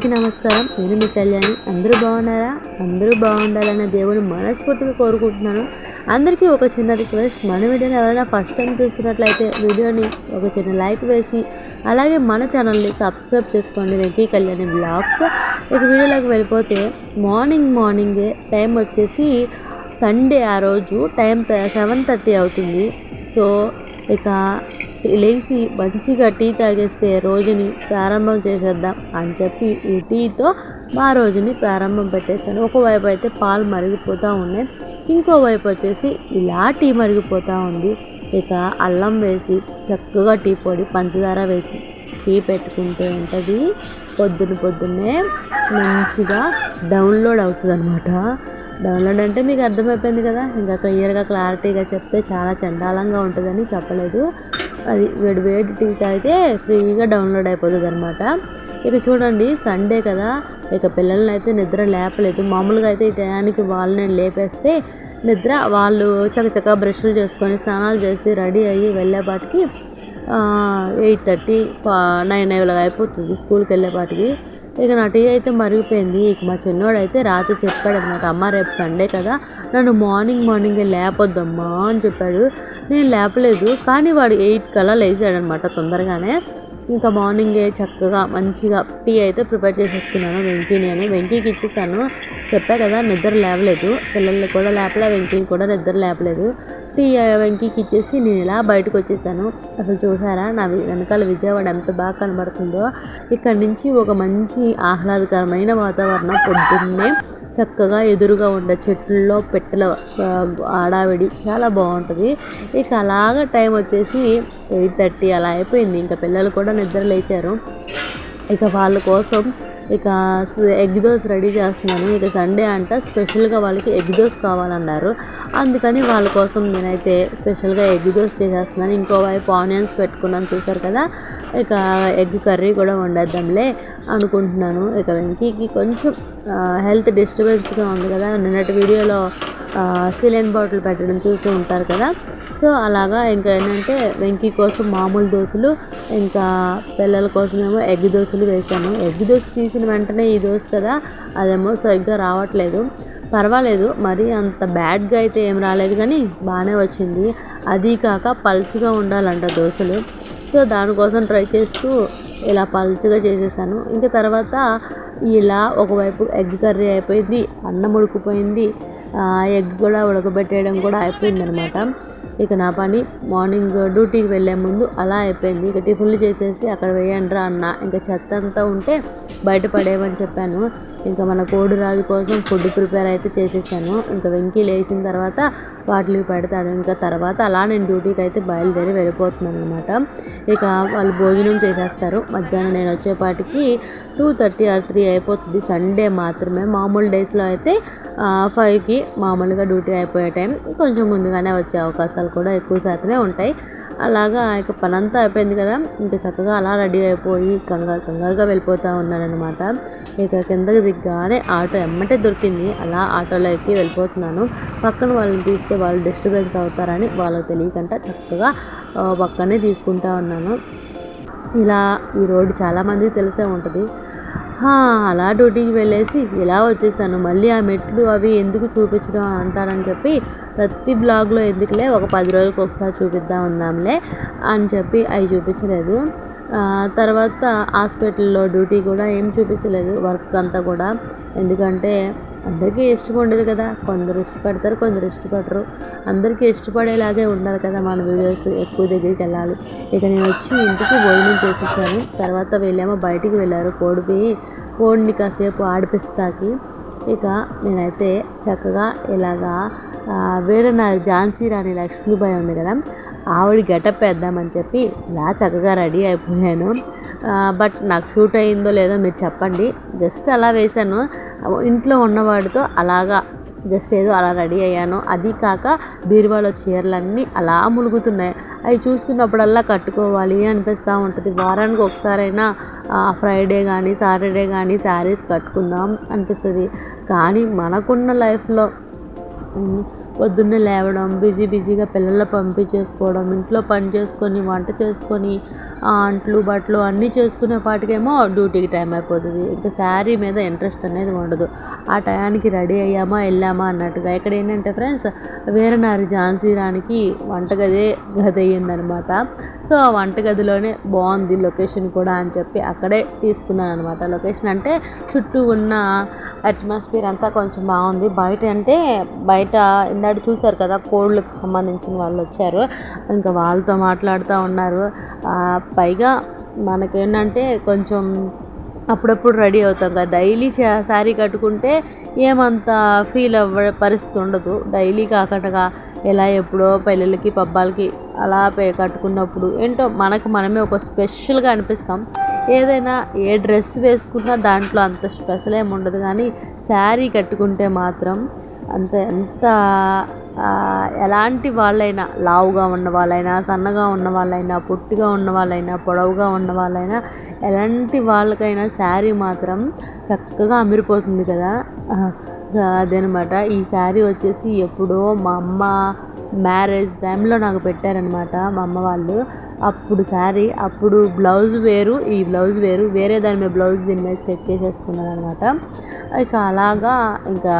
అందరికీ నమస్కారం. నేను మీ కళ్యాణి. అందరూ బాగున్నారా? అందరూ బాగుండాలన్న దేవుని మనస్ఫూర్తిగా కోరుకుంటున్నాను. అందరికీ ఒక చిన్న రిక్వెస్ట్, మన వీడియోని ఎవరైనా ఫస్ట్ టైం చూస్తున్నట్లయితే వీడియోని ఒక చిన్న లైక్ వేసి అలాగే మన ఛానల్ని సబ్స్క్రైబ్ చేసుకోండి, వెంకీ కళ్యాణి బ్లాగ్స్. ఇక వీడియోలోకి వెళ్ళిపోతే మార్నింగే టైం వచ్చేసి సండే, ఆ రోజు టైం 7:30 అవుతుంది. సో ఇక లేచి మంచిగా టీ తాగేస్తే రోజుని ప్రారంభం చేసేద్దాం అని చెప్పి ఈ టీతో మా రోజుని ప్రారంభం పెట్టేస్తాను. ఒకవైపు అయితే పాలు మరిగిపోతూ ఉన్నాయి, ఇంకోవైపు వచ్చేసి ఇలా టీ మరిగిపోతూ ఉంది. ఇక అల్లం వేసి చక్కగా టీ పొడి పంచదార వేసి టీ పెట్టుకుంటే ఉంటుంది. పొద్దున్నే మంచిగా డౌన్లోడ్ అవుతుంది అనమాట. డౌన్లోడ్ అంటే మీకు అర్థమైపోయింది కదా, ఇంకా క్లియర్గా క్లారిటీగా చెప్తే చాలా చండాలంగా ఉంటుందని చెప్పలేదు. అది వేడి టీ అయితే ఫ్రీగా డౌన్లోడ్ అయిపోతుంది అనమాట. ఇక చూడండి, సండే కదా, ఇక పిల్లల్ని అయితే నిద్ర లేపలేదు. మామూలుగా అయితే ఈ టయానికి వాళ్ళని లేపేస్తే నిద్ర వాళ్ళు చక్కచక్క బ్రష్లు చేసుకొని స్నానాలు చేసి రెడీ అయ్యి వెళ్ళేపాటికి 8:30, 9 అయిపోతుంది స్కూల్కి వెళ్ళేపాటికి. ఇక నా టీ అయితే మరిగిపోయింది. ఇక మా చిన్నోడు అయితే రాత్రి చెప్పాడు అనమాట, అమ్మ రేపు సండే కదా, నన్ను మార్నింగే లేపొద్దమ్మా అని చెప్పాడు. నేను లేపలేదు, కానీ వాడు 8 కల్లా లేచాడనమాట తొందరగానే. ఇంకా మార్నింగే చక్కగా మంచిగా టీ అయితే ప్రిపేర్ చేసేసుకున్నాను. వెంకీకి ఇచ్చేసాను. చెప్పా కదా నిద్ర లేవలేదు, పిల్లల్ని కూడా లేపలే, వెంకీని కూడా నిద్ర లేపలేదు. టీ వెంకీకి ఇచ్చేసి నేను ఇలా బయటకు వచ్చేసాను. అసలు చూసారా నా వెనకాల విజయవాడ ఎంత బాగా కనబడుతుందో. ఇక్కడ నుంచి ఒక మంచి ఆహ్లాదకరమైన వాతావరణం, పొద్దున్నే చక్కగా ఎదురుగా ఉండే చెట్లలో పెట్టెల ఆడావిడి చాలా బాగుంటుంది. ఇక అలాగా టైం వచ్చేసి 8:30 అలా అయిపోయింది. ఇంకా పిల్లలు కూడా నిద్ర లేచారు. ఇక వాళ్ళ కోసం ఇక ఎగ్ దోశ రెడీ చేస్తున్నాను. ఇక సండే అంట స్పెషల్గా వాళ్ళకి ఎగ్ దోశ కావాలన్నారు. అందుకని వాళ్ళ కోసం నేనైతే స్పెషల్గా ఎగ్ దోశ చేసేస్తున్నాను. ఇంకోవైపు ఆనియన్స్ పెట్టుకున్నాను, చూసారు కదా. ఇక ఎగ్ కర్రీ కూడా వండేద్దాంలే అనుకుంటున్నాను. ఇక వెంకీకి కొంచెం హెల్త్ డిస్టర్బెన్స్గా ఉంది కదా, నిన్నటి వీడియోలో సిలిన్ బాటిల్ పెట్టడం చూసి ఉంటారు కదా. సో అలాగా ఇంకా ఏంటంటే వెంకీ కోసం మామూలు దోశలు, ఇంకా పిల్లల కోసమేమో ఎగ్ దోశలు వేసాను. ఎగ్ దోశ తీసిన వెంటనే ఈ దోశ కదా, అదేమో సరిగ్గా రావట్లేదు. పర్వాలేదు, మరి అంత బ్యాడ్గా అయితే ఏం రాలేదు, కానీ బాగానే వచ్చింది. అది కాక పల్చగా ఉండాలంట దోశలు. సో దానికోసం ట్రై చేస్తూ ఇలా పల్చగా చేసేసాను. ఇంకా తర్వాత ఇలా ఒకవైపు ఎగ్ కర్రీ అయిపోయింది, అన్నం ఉడికిపోయింది, ఎగ్ కూడా ఉడకబెట్టేయడం కూడా అయిపోయింది అనమాట. ఇక నా పని మార్నింగ్ డ్యూటీకి వెళ్ళే ముందు అలా అయిపోయింది. ఇక టిఫిన్లు చేసేసి అక్కడ వేయండిరా అన్న, ఇంకా చెత్త అంతా ఉంటే బయట పడేయమని చెప్పాను. ఇంకా మన కోడి రాజు కోసం ఫుడ్ ప్రిపేర్ అయితే చేసేసాను. ఇంకా వెంకీ లేచిన తర్వాత వాటికి పెడతాడు. ఇంకా తర్వాత అలా నేను డ్యూటీకి అయితే బయలుదేరి వెళ్ళిపోతున్నాను అనమాట. ఇక వాళ్ళు భోజనం చేసేస్తారు. మధ్యాహ్నం నేను వచ్చేపాటికి 2:30 or 3 అయిపోతుంది. సండే మాత్రమే. మామూలు డేస్లో అయితే 5కి మామూలుగా డ్యూటీ అయిపోయే టైం. కొంచెం ముందుగానే వచ్చే అవకాశాలు కూడా ఎక్కువ శాతమే ఉంటాయి. అలాగా ఇక పనంతా అయిపోయింది కదా, ఇంకా చక్కగా అలా రెడీ అయిపోయి కంగారుగా వెళ్ళిపోతూ ఉన్నానమాట. ఇక కిందకి దిగ్గానే ఆటో ఎమ్మటే దొరికింది. అలా ఆటోలో ఎక్కి వెళ్ళిపోతున్నాను. పక్కన వాళ్ళని తీస్తే వాళ్ళు డిస్టర్బెన్స్ అవుతారని వాళ్ళకి తెలియకుండా చక్కగా పక్కనే తీసుకుంటా ఉన్నాను. ఇలా ఈ రోడ్డు చాలామందికి తెలిసే ఉంటుంది. అలా డ్యూటీకి వెళ్ళేసి ఇలా వచ్చేసాను. మళ్ళీ ఆ మెట్లు అవి ఎందుకు చూపించడం అంటారని చెప్పి ప్రతి బ్లాగ్లో ఎందుకులే, ఒక 10 రోజులకు ఒకసారి చూపిద్దాం ఉందాంలే అని చెప్పి అవి చూపించలేదు. తర్వాత హాస్పిటల్లో డ్యూటీ కూడా ఏం చూపించలేదు, వర్క్ అంతా కూడా. ఎందుకంటే అందరికీ ఇష్టం ఉండదు కదా, కొందరు ఇష్టపడతారు, కొందరు ఇష్టపడరు. అందరికీ ఇష్టపడేలాగే ఉండాలి కదా మన వీడియోస్, ఎక్కువ దగ్గరికి వెళ్ళాలి. ఇక నేను వచ్చి ఇంటికి భోజనం చేసేసాను. తర్వాత వీళ్ళేమో బయటికి వెళ్ళారు కోడిని కాసేపు ఆడిపిస్తాకి. ఇక నేనైతే చక్కగా ఇలాగా వేరే నా ఝాన్సీ రాణి లక్ష్మీబాయి ఉంది కదా, ఆవిడ గెటప్ వేద్దామని చెప్పి ఇలా చక్కగా రెడీ అయిపోయాను. బట్ నాకు షూట్ అయిందో లేదో మీరు చెప్పండి. జస్ట్ అలా వేశాను, ఇంట్లో ఉన్నవాడితో అలాగా జస్ట్ ఏదో అలా రెడీ అయ్యాను. అది కాక బీరువాలో చీరలన్నీ అలా ములుగుతున్నాయి. అవి చూస్తున్నప్పుడల్లా కట్టుకోవాలి అనిపిస్తూ ఉంటుంది. వారానికి ఒకసారైనా ఫ్రైడే కానీ సాటర్డే కానీ శారీస్ కట్టుకుందాం అనిపిస్తుంది. కానీ మనకున్న లైఫ్లో పొద్దున్నే లేవడం, బిజీగా పిల్లల్ని పంపించేసుకోవడం, ఇంట్లో పని చేసుకొని వంట చేసుకొని అంట్లు బట్టలు అన్నీ చేసుకునే పాటికేమో డ్యూటీకి టైం అయిపోతుంది. ఇంకా శారీ మీద ఇంట్రెస్ట్ అనేది ఉండదు. ఆ టయానికి రెడీ అయ్యామా వెళ్ళామా అన్నట్టుగా. ఇక్కడ ఏంటంటే ఫ్రెండ్స్, వీరనారి ఝాన్సీ రాణికి వంటగది అయ్యిందనమాట. సో ఆ వంటగదిలోనే బాగుంది లొకేషన్ కూడా అని చెప్పి అక్కడే తీసుకున్నాను అనమాట. లొకేషన్ అంటే చుట్టూ ఉన్న అట్మాస్ఫియర్ అంతా కొంచెం బాగుంది. బయట ఇందాక చూశారు కదా, కోళ్ళకి సంబంధించిన వాళ్ళు వచ్చారు. ఇంకా వాళ్ళతో మాట్లాడుతూ ఉన్నారు. పైగా మనకేంటంటే కొంచెం అప్పుడప్పుడు రెడీ అవుతాం కదా, డైలీ శారీ కట్టుకుంటే ఏమంత ఫీల్ పరిస్థితి ఉండదు. డైలీ కాకుండా ఎలా ఎప్పుడో పెళ్ళిళ్ళకి పబ్బాలకి అలా కట్టుకున్నప్పుడు ఏంటో మనమే ఒక స్పెషల్గా అనిపిస్తాం. ఏదైనా ఏ డ్రెస్ వేసుకున్నా దాంట్లో అంత స్పెషల్ ఏమి ఉండదు, కానీ శారీ కట్టుకుంటే మాత్రం ఎంత ఎలాంటి వాళ్ళైనా, లావుగా ఉన్న వాళ్ళైనా, సన్నగా ఉన్న వాళ్ళైనా, పొట్టిగా ఉన్న వాళ్ళైనా, పొడవుగా ఉన్న వాళ్ళైనా, ఎలాంటి వాళ్ళకైనా శారీ మాత్రం చక్కగా అమిరిపోతుంది కదా. అదనమాట. ఈ శారీ వచ్చేసి ఎప్పుడో మా అమ్మ మ్యారేజ్ టైంలో నాకు పెట్టారనమాట మా అమ్మ వాళ్ళు. అప్పుడు శారీ, అప్పుడు బ్లౌజ్ వేరు, ఈ బ్లౌజ్ వేరు, వేరే దాని మీద బ్లౌజ్ దీని మీద సెట్ చేసేసుకున్నాను అనమాట. ఇక అలాగా ఇంకా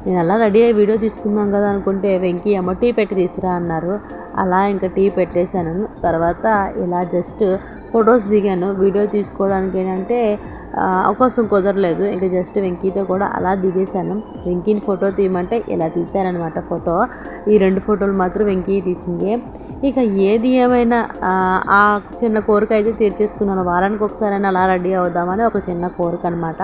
నేను అలా రెడీ అయ్యి వీడియో తీసుకుందాం కదా అనుకుంటే వెంకీ అమ్మ టీ పెట్టి తీసురా అన్నారు. అలా ఇంకా టీ పెట్టేశాను. తర్వాత ఇలా జస్ట్ ఫొటోస్ దిగాను. వీడియో తీసుకోవడానికి ఏంటంటే అవకాశం కుదరలేదు. ఇంకా జస్ట్ వెంకీతో కూడా అలా దిగేశాను. వెంకీని ఫోటో తీయమంటే ఇలా తీశారనమాట ఫోటో. ఈ 2 ఫోటోలు మాత్రం వెంకీ తీసింది. ఇక ఏది ఏమైనా ఆ చిన్న కోరిక అయితే తీర్చేసుకున్నాను. వారానికి ఒకసారైనా అలా రెడీ అవుదామని ఒక చిన్న కోరిక అనమాట.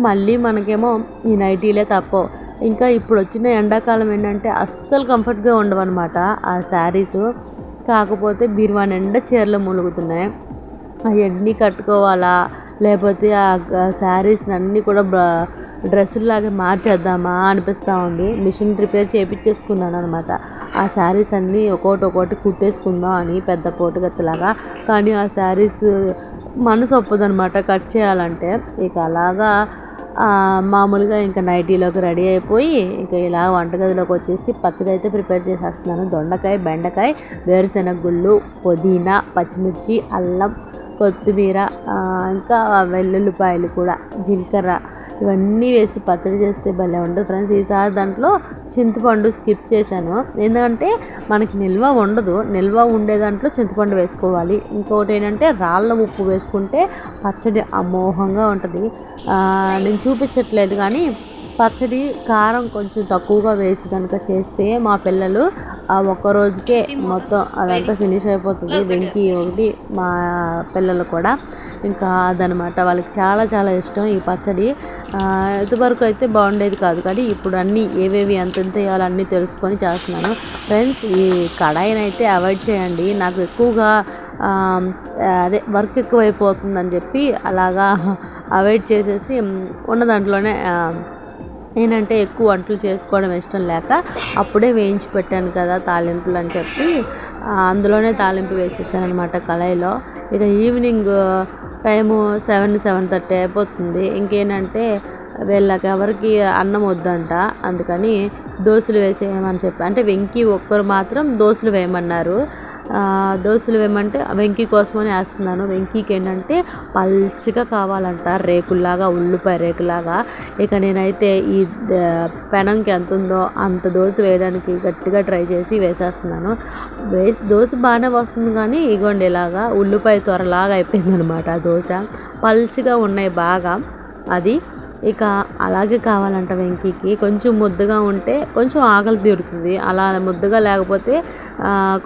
మళ్ళీ మనకేమో ఈ నైటీలే తప్పవు. ఇంకా ఇప్పుడు వచ్చిన ఎండాకాలం ఏంటంటే అస్సలు కంఫర్ట్గా ఉండవన్నమాట ఆ శారీసు. కాకపోతే బీరువా నిండా చీరలు మూలుగుతున్నాయి. అవన్నీ కట్టుకోవాలా, లేకపోతే ఆ శారీస్ని అన్నీ కూడా డ్రెస్సులాగా మార్చేద్దామా అనిపిస్తూ ఉంది. మిషన్ రిపేర్ చేయించేసుకున్నాను అనమాట. ఆ శారీస్ అన్నీ ఒక్కొక్కటి కుట్టేసుకుందాం అని పెద్ద పోటుగత్తలాగా. కానీ ఆ శారీస్ మనసు ఒప్పదనమాట కట్ చేయాలంటే. ఇక అలాగా మామూలుగా ఇంకా నైటీలోకి రెడీ అయిపోయి ఇంకా ఇలా వంటగదిలోకి వచ్చేసి పచ్చడి అయితే ప్రిపేర్ చేసేస్తున్నాను. దొండకాయ, బెండకాయ, వేరుశెనగ గుళ్ళు, పుదీనా, పచ్చిమిర్చి, అల్లం, కొత్తిమీర, ఇంకా వెల్లుల్లిపాయలు కూడా, జీలకర్ర ఇవన్నీ వేసి పచ్చడి చేస్తే భలే ఉంటుంది ఫ్రెండ్స్. ఈసారి దాంట్లో చింతపండు స్కిప్ చేశాను, ఎందుకంటే మనకి నిల్వ ఉండదు. నిల్వ ఉండే దాంట్లో చింతపండు వేసుకోవాలి. ఇంకొకటి ఏంటంటే రాళ్ళ ఉప్పు వేసుకుంటే పచ్చడి అమోఘంగా ఉంటుంది. నేను చూపించట్లేదు కానీ పచ్చడి కారం కొంచెం తక్కువగా వేసి కనుక చేస్తే మా పిల్లలు ఆ ఒక్కరోజుకే మొత్తం అదంతా ఫినిష్ అయిపోతుంది. వెంకీ ఒకటి, మా పిల్లలు కూడా. ఇంకా అదనమాట, వాళ్ళకి చాలా చాలా ఇష్టం ఈ పచ్చడి. ఇదివరకు అయితే బాగుండేది కాదు, కానీ ఇప్పుడు అన్నీ ఏవేవి ఎంత వేయాలో అన్నీ తెలుసుకొని చేస్తున్నాను ఫ్రెండ్స్. ఈ కడాయిని అయితే అవాయిడ్ చేయండి. నాకు ఎక్కువగా వర్క్ ఎక్కువైపోతుందని చెప్పి అలాగా అవాయిడ్ చేసేసి ఉన్న దాంట్లోనే ఏంటంటే ఎక్కువ వంటలు చేసుకోవడం ఇష్టం లేక అప్పుడే వేయించి పెట్టాను కదా తాలింపులు అని చెప్పి అందులోనే తాలింపు వేసేసాను అనమాట కళాయిలో. ఇక ఈవినింగ్ టైము 7-7:30 అయిపోతుంది. ఇంకేంటంటే వీళ్ళకి ఎవరికి అన్నం వద్దంట, అందుకని దోశలు వేసేయమని చెప్పి, అంటే వెంకీ ఒక్కరు మాత్రం దోశలు వేయమన్నారు. దోశలు వేయమంటే వెంకీ కోసమని వేస్తున్నాను. వెంకీకి ఏంటంటే పల్చగా కావాలంట, రేకుల్లాగా, ఉల్లిపాయ రేకులాగా. ఇక నేనైతే ఈ పెనంకి ఎంత ఉందో అంత దోశ వేయడానికి గట్టిగా ట్రై చేసి వేసేస్తున్నాను. దోశ బాగానే వస్తుంది, కానీ ఇగోండి ఇలాగా ఉల్లిపాయ త్వరలాగా అయిపోయింది అనమాట. ఆ దోశ పల్చగా ఉన్నాయి బాగా. అది ఇక అలాగే కావాలంట వెంకీకి. కొంచెం ముద్దగా ఉంటే కొంచెం ఆకలి తీరుతుంది, అలా ముద్దగా లేకపోతే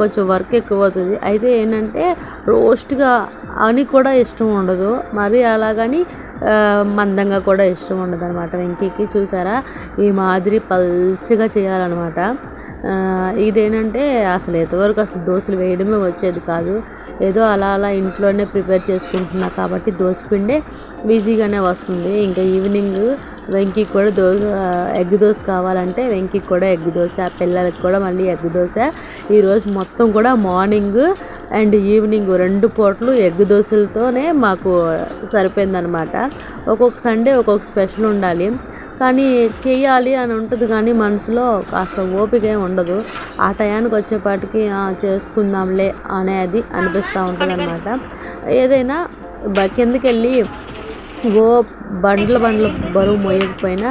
కొంచెం వర్క్ ఎక్కువ అవుతుంది. అయితే ఏంటంటే రోస్ట్గా అని కూడా ఇష్టం ఉండదు, మరి అలాగని మందంగా కూడా ఇష్టం ఉండదు అనమాట వెంకీకి. చూసారా, ఈ మాదిరి పల్చగా చేయాలన్నమాట. ఇదేంటంటే అసలు ఎంతవరకు అసలు దోశలు వేయడమే వచ్చేది కాదు, ఏదో అలా ఇంట్లోనే ప్రిపేర్ చేసుకుంటున్నా కాబట్టి దోశపిండే ఈజీగానే వస్తుంది. ఇంకా ఈవినింగ్ వెంకీకి కూడా ఎగ్ దోశ కావాలంటే వెంకీకి కూడా ఎగ్ దోశ, పిల్లలకి కూడా మళ్ళీ ఎగ్ దోశ. ఈరోజు మొత్తం కూడా మార్నింగ్ అండ్ ఈవినింగ్ 2 పూటలు ఎగ్ దోశలతోనే మాకు సరిపోయిందనమాట. ఒక్కొక్క సండే ఒక్కొక్క స్పెషల్ ఉండాలి, కానీ చేయాలి అని ఉంటుంది కానీ మనసులో కాస్త ఓపిక ఉండదు. ఆ టయానికి వచ్చేపాటికి చేసుకుందాంలే అనేది అనిపిస్తూ ఉంటుంది అనమాట. ఏదైనా కిందకెళ్ళి బండ్ల బరువు మోయకపోయినా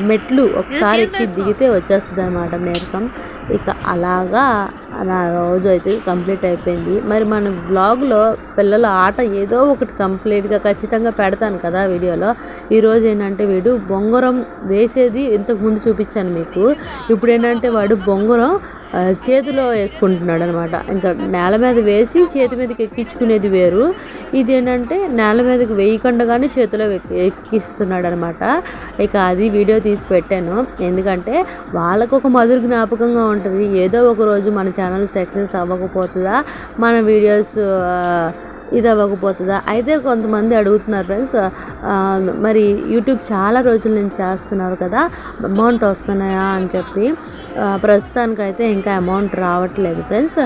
మెట్లు ఒకసారి ఎక్కి దిగితే వచ్చేస్తుంది అనమాట నీరసం. ఇక అలాగా నా రోజు అయితే కంప్లీట్ అయిపోయింది. మరి మన బ్లాగ్లో పిల్లల ఆట ఏదో ఒకటి కంప్లీట్గా ఖచ్చితంగా పెడతాను కదా వీడియోలో. ఈరోజు ఏంటంటే వీడు బొంగరం వేసేది ఇంతకుముందు చూపించాను మీకు. ఇప్పుడు ఏంటంటే వాడు బొంగరం చేతిలో వేసుకుంటున్నాడు అనమాట. ఇంకా నేల మీద వేసి చేతి మీదకి ఎక్కించుకునేది వేరు, ఇది ఏంటంటే నేల మీదకి వేయకుండా కానీ చేతిలో ఎక్కిస్తున్నాడు అనమాట. ఇక అది వీడియో తీసి పెట్టాను, ఎందుకంటే వాళ్ళకు ఒక మధుర జ్ఞాపకంగా ఉంటుంది. ఏదో ఒక రోజు మన ఛానల్ సక్సెస్ అవ్వకపోతుందా, మన వీడియోస్ ఇది అవ్వకపోతుందా. అయితే కొంతమంది అడుగుతున్నారు ఫ్రెండ్స్, మరి యూట్యూబ్ చాలా రోజుల నుంచి చేస్తున్నారు కదా, అమౌంట్ వస్తున్నాయా అని చెప్పి. ప్రస్తుతానికైతే ఇంకా అమౌంట్ రావట్లేదు ఫ్రెండ్స్.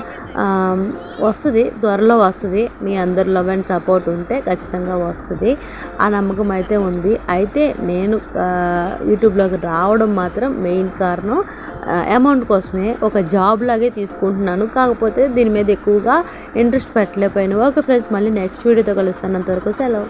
వస్తుంది, త్వరలో వస్తుంది. మీ అందరి లవ్ అండ్ సపోర్ట్ ఉంటే ఖచ్చితంగా వస్తుంది, ఆ నమ్మకం అయితే ఉంది. అయితే నేను యూట్యూబ్లోకి రావడం మాత్రం మెయిన్ కారణం అమౌంట్ కోసమే. ఒక జాబ్ లాగే తీసుకుంటున్నాను, కాకపోతే దీని మీద ఎక్కువగా ఇంట్రెస్ట్ పెట్టలేకపోయాను. ఓకే ఫ్రెండ్స్, మళ్ళీ నెక్స్ట్ వీడియోతో కలుస్తాను. అంతవరకు సెలవు.